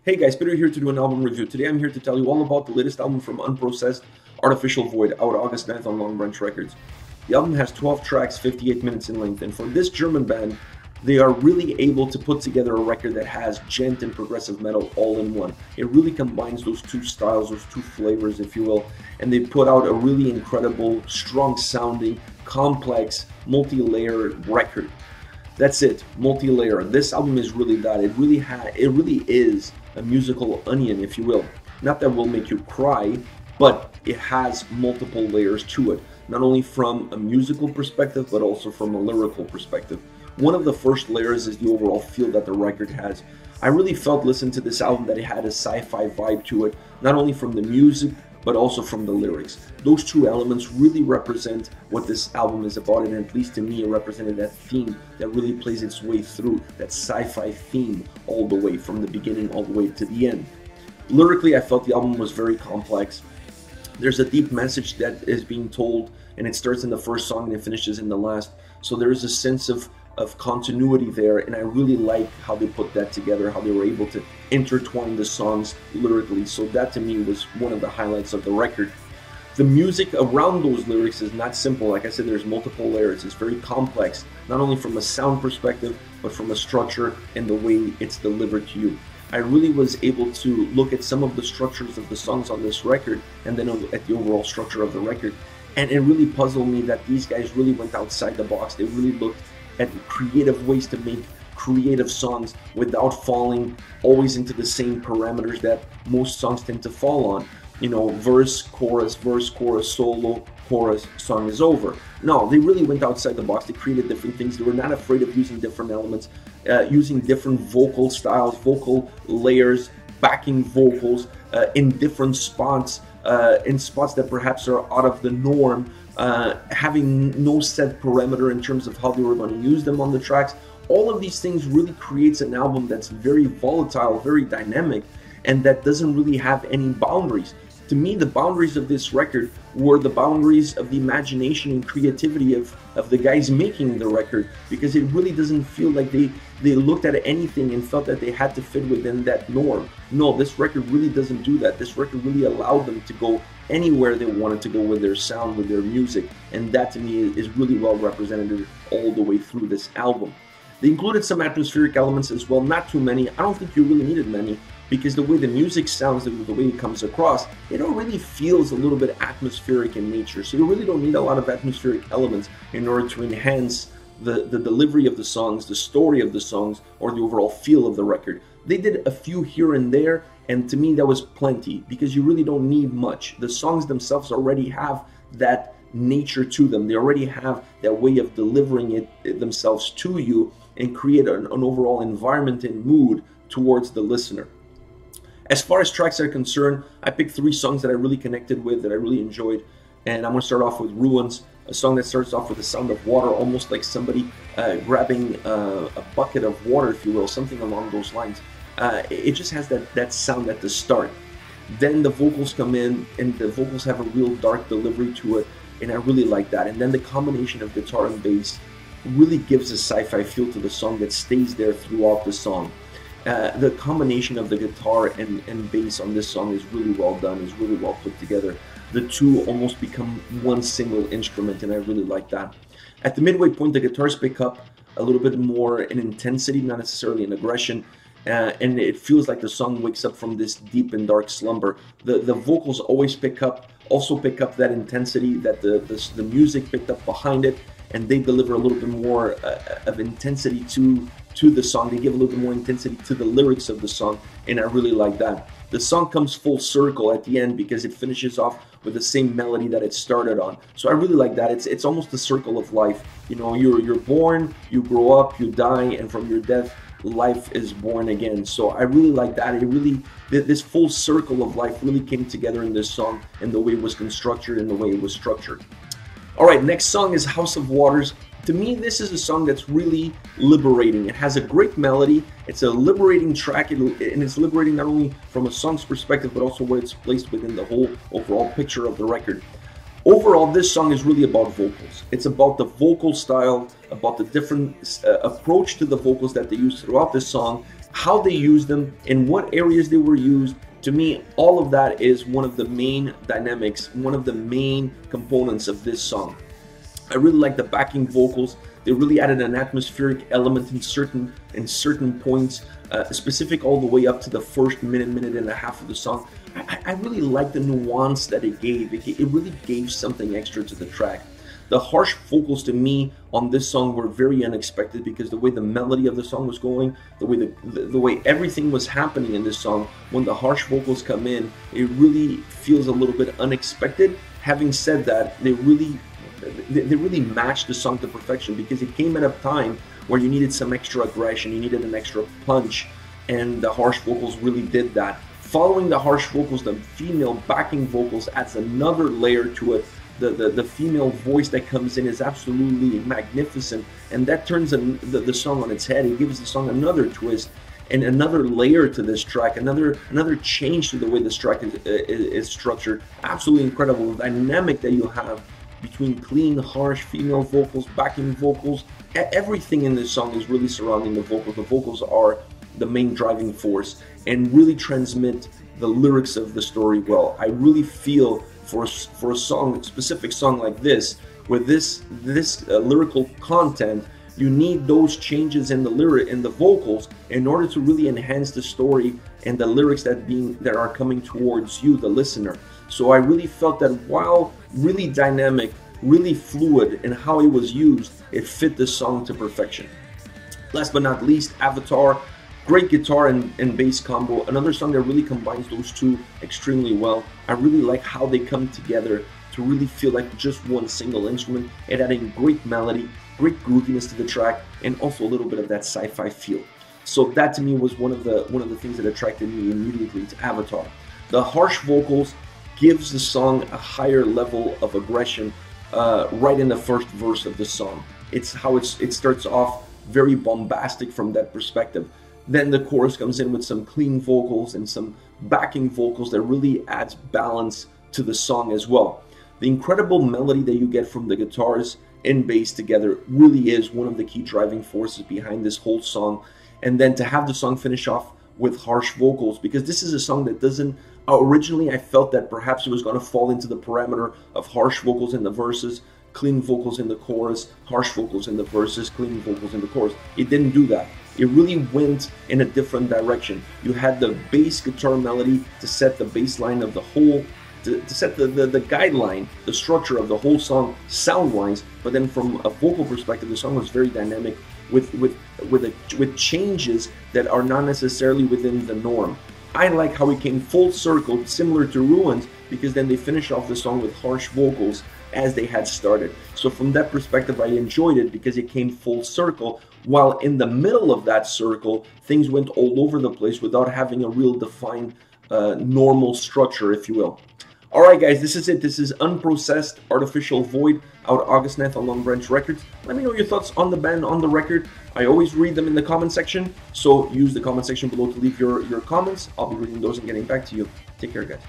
Hey guys, Peter here to do an album review. Today I'm here to tell you all about the latest album from Unprocessed, Artificial Void, out August 9th on Long Branch Records. The album has 12 tracks, 58 minutes in length, and for this German band, they are really able to put together a record that has djent and progressive metal all in one. It really combines those two styles, those two flavors, if you will, and they put out a really incredible, strong sounding, complex, multi-layered record. That's it, multi-layer. This album is really that. It really is a musical onion, if you will. Not that will make you cry, but it has multiple layers to it. Not only from a musical perspective, but also from a lyrical perspective. One of the first layers is the overall feel that the record has. I really felt listening to this album that it had a sci-fi vibe to it, not only from the music, but also from the lyrics. Those two elements really represent what this album is about, and at least to me, it represented that theme that really plays its way through, that sci-fi theme all the way from the beginning all the way to the end. Lyrically, I felt the album was very complex. There's a deep message that is being told, and it starts in the first song and it finishes in the last. So there is a sense of continuity there, and I really like how they put that together, how they were able to intertwine the songs lyrically. So that to me was one of the highlights of the record. The music around those lyrics is not simple. Like I said, there's multiple layers. It's very complex, not only from a sound perspective, but from a structure and the way it's delivered to you. I really was able to look at some of the structures of the songs on this record and then at the overall structure of the record. And it really puzzled me that these guys really went outside the box. They really looked at creative ways to make creative songs without falling always into the same parameters that most songs tend to fall on. You know, verse, chorus, solo, chorus, song is over. No, they really went outside the box. They created different things. They were not afraid of using different elements, using different vocal styles, vocal layers, backing vocals in different spots, in spots that perhaps are out of the norm, having no set parameter in terms of how they were going to use them on the tracks. All of these things really creates an album that's very volatile, very dynamic, and that doesn't really have any boundaries. To me, the boundaries of this record were the boundaries of the imagination and creativity of the guys making the record, because it really doesn't feel like they looked at anything and felt that they had to fit within that norm. No, this record really doesn't do that. This record really allowed them to go anywhere they wanted to go with their sound, with their music, and that to me is really well represented all the way through this album. They included some atmospheric elements as well, not too many. I don't think you really needed many, because the way the music sounds, the way it comes across, it already feels a little bit atmospheric in nature. So you really don't need a lot of atmospheric elements in order to enhance the delivery of the songs, the story of the songs, or the overall feel of the record. They did a few here and there, and to me that was plenty, because you really don't need much. The songs themselves already have that nature to them. They already have that way of delivering it themselves to you and create an overall environment and mood towards the listener. As far as tracks are concerned, I picked 3 songs that I really connected with, that I really enjoyed. And I'm going to start off with Ruins, a song that starts off with the sound of water, almost like somebody grabbing a bucket of water, if you will, something along those lines. It just has that sound at the start. Then the vocals come in, and the vocals have a real dark delivery to it, and I really like that. And then the combination of guitar and bass really gives a sci-fi feel to the song that stays there throughout the song. The combination of the guitar and bass on this song is really well done, is really well put together. The two almost become one single instrument, and I really like that. At the midway point, the guitars pick up a little bit more in intensity, not necessarily in aggression, and it feels like the song wakes up from this deep and dark slumber. The vocals always pick up that intensity that the music picked up behind it, and they deliver a little bit more of intensity to the song. They give a little bit more intensity to the lyrics of the song, and I really like that. The song comes full circle at the end because it finishes off with the same melody that it started on. So I really like that. It's almost the circle of life. You know, you're born, you grow up, you die, and from your death, life is born again. So I really like that. This full circle of life really came together in this song, and the way it was constructed and the way it was structured. All right, next song is House of Waters. To me, this is a song that's really liberating. It has a great melody. It's a liberating track, and it's liberating not only from a song's perspective, but also where it's placed within the whole overall picture of the record. Overall, this song is really about vocals. It's about the vocal style, about the different approach to the vocals that they use throughout this song, how they used them, in what areas they were used. To me, all of that is one of the main dynamics, one of the main components of this song. I really like the backing vocals. They really added an atmospheric element in certain points, specific all the way up to the first minute and a half of the song. I really like the nuance that it gave. It really gave something extra to the track. The harsh vocals to me on this song were very unexpected, because the way the melody of the song was going, the way everything was happening in this song, when the harsh vocals come in, it really feels a little bit unexpected. Having said that, they really matched the song to perfection, because it came at a time where you needed some extra aggression, you needed an extra punch, and the harsh vocals really did that. Following the harsh vocals, the female backing vocals adds another layer to it. The female voice that comes in is absolutely magnificent, and that turns the song on its head. It gives the song another twist and another layer to this track, another change to the way this track is structured. Absolutely incredible. The dynamic that you have between clean, harsh female vocals, backing vocals, everything in this song is really surrounding the vocals. The vocals are the main driving force and really transmit the lyrics of the story well. I really feel for a song, specific song like this, with this lyrical content, you need those changes in the vocals in order to really enhance the story and the lyrics that are coming towards you, the listener. So I really felt that while really dynamic, really fluid in how it was used, it fit the song to perfection. Last but not least, Avatar. Great guitar and bass combo. Another song that really combines those two extremely well. I really like how they come together to really feel like just one single instrument, and adding great melody, great grooviness to the track, and also a little bit of that sci-fi feel. So that to me was one of the things that attracted me immediately to Avatar. The harsh vocals gives the song a higher level of aggression right in the first verse of the song. It's how it starts off very bombastic from that perspective. Then the chorus comes in with some clean vocals and some backing vocals that really adds balance to the song as well. The incredible melody that you get from the guitars and bass together really is one of the key driving forces behind this whole song. And then to have the song finish off with harsh vocals, because this is a song that doesn't, originally I felt that perhaps it was going to fall into the parameter of harsh vocals in the verses, clean vocals in the chorus, harsh vocals in the verses, clean vocals in the chorus. It didn't do that. It really went in a different direction. You had the bass guitar melody to set the bass line of the whole, to set the guideline, the structure of the whole song sound-wise, but then from a vocal perspective, the song was very dynamic with changes that are not necessarily within the norm. I like how it came full circle, similar to Ruins, because then they finished off the song with harsh vocals as they had started. So from that perspective, I enjoyed it because it came full circle, while in the middle of that circle, things went all over the place without having a real defined normal structure, if you will. Alright guys, this is it. This is Unprocessed, Artificial Void, out August 9th on Long Branch Records. Let me know your thoughts on the band, on the record. I always read them in the comment section, so use the comment section below to leave your comments. I'll be reading those and getting back to you. Take care, guys.